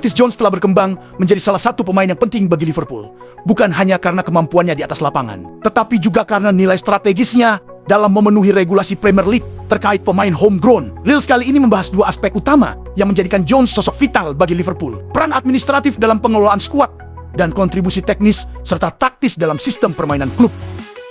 Curtis Jones telah berkembang menjadi salah satu pemain yang penting bagi Liverpool. Bukan hanya karena kemampuannya di atas lapangan, tetapi juga karena nilai strategisnya dalam memenuhi regulasi Premier League terkait pemain homegrown. Reels kali ini membahas dua aspek utama yang menjadikan Jones sosok vital bagi Liverpool. Peran administratif dalam pengelolaan skuad dan kontribusi teknis serta taktis dalam sistem permainan klub.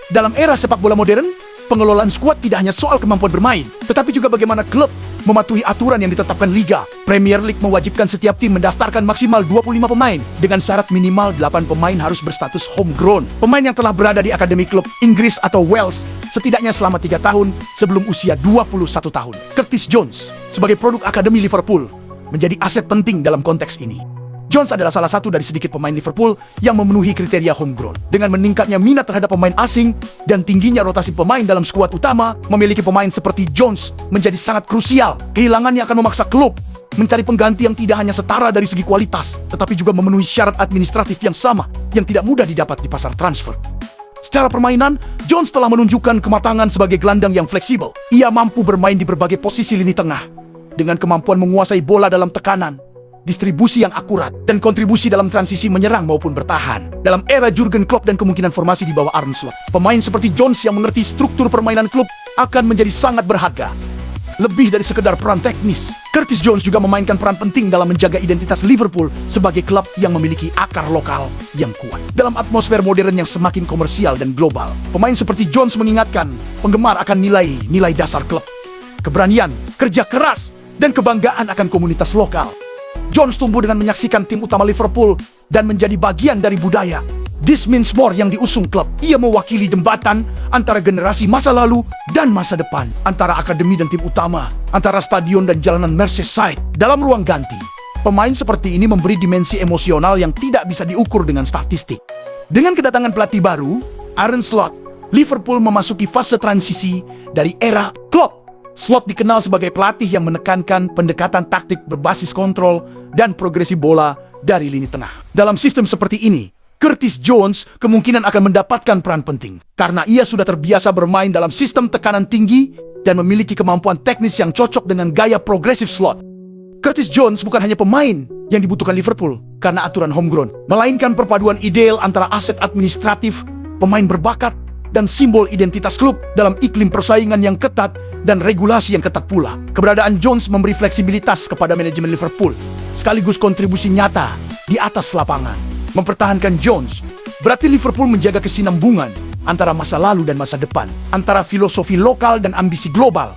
Dalam era sepak bola modern, pengelolaan skuad tidak hanya soal kemampuan bermain, tetapi juga bagaimana klub mematuhi aturan yang ditetapkan Liga. Premier League mewajibkan setiap tim mendaftarkan maksimal 25 pemain dengan syarat minimal 8 pemain harus berstatus homegrown. Pemain yang telah berada di akademi klub Inggris atau Wales setidaknya selama 3 tahun sebelum usia 21 tahun. Curtis Jones sebagai produk akademi Liverpool menjadi aset penting dalam konteks ini. Jones adalah salah satu dari sedikit pemain Liverpool yang memenuhi kriteria homegrown. Dengan meningkatnya minat terhadap pemain asing dan tingginya rotasi pemain dalam skuad utama, memiliki pemain seperti Jones menjadi sangat krusial. Kehilangannya akan memaksa klub mencari pengganti yang tidak hanya setara dari segi kualitas, tetapi juga memenuhi syarat administratif yang sama, yang tidak mudah didapat di pasar transfer. Secara permainan, Jones telah menunjukkan kematangan sebagai gelandang yang fleksibel. Ia mampu bermain di berbagai posisi lini tengah, dengan kemampuan menguasai bola dalam tekanan, distribusi yang akurat, dan kontribusi dalam transisi menyerang maupun bertahan. Dalam era Jurgen Klopp dan kemungkinan formasi di bawah Arne Slot, pemain seperti Jones yang mengerti struktur permainan klub akan menjadi sangat berharga. Lebih dari sekedar peran teknis, Curtis Jones juga memainkan peran penting dalam menjaga identitas Liverpool sebagai klub yang memiliki akar lokal yang kuat. Dalam atmosfer modern yang semakin komersial dan global, pemain seperti Jones mengingatkan penggemar akan nilai dasar klub, keberanian, kerja keras, dan kebanggaan akan komunitas lokal. Jones tumbuh dengan menyaksikan tim utama Liverpool dan menjadi bagian dari budaya This Means More yang diusung klub. Ia mewakili jembatan antara generasi masa lalu dan masa depan, antara akademi dan tim utama, antara stadion dan jalanan Merseyside. Dalam ruang ganti, pemain seperti ini memberi dimensi emosional yang tidak bisa diukur dengan statistik. Dengan kedatangan pelatih baru, Arne Slot, Liverpool memasuki fase transisi dari era Klopp. Slot dikenal sebagai pelatih yang menekankan pendekatan taktik berbasis kontrol dan progresi bola dari lini tengah. Dalam sistem seperti ini, Curtis Jones kemungkinan akan mendapatkan peran penting karena ia sudah terbiasa bermain dalam sistem tekanan tinggi dan memiliki kemampuan teknis yang cocok dengan gaya progresif Slot. Curtis Jones bukan hanya pemain yang dibutuhkan Liverpool karena aturan homegrown, melainkan perpaduan ideal antara aset administratif, pemain berbakat, dan simbol identitas klub dalam iklim persaingan yang ketat dan regulasi yang ketat pula. Keberadaan Jones memberi fleksibilitas kepada manajemen Liverpool, sekaligus kontribusi nyata di atas lapangan. Mempertahankan Jones berarti Liverpool menjaga kesinambungan antara masa lalu dan masa depan, antara filosofi lokal dan ambisi global.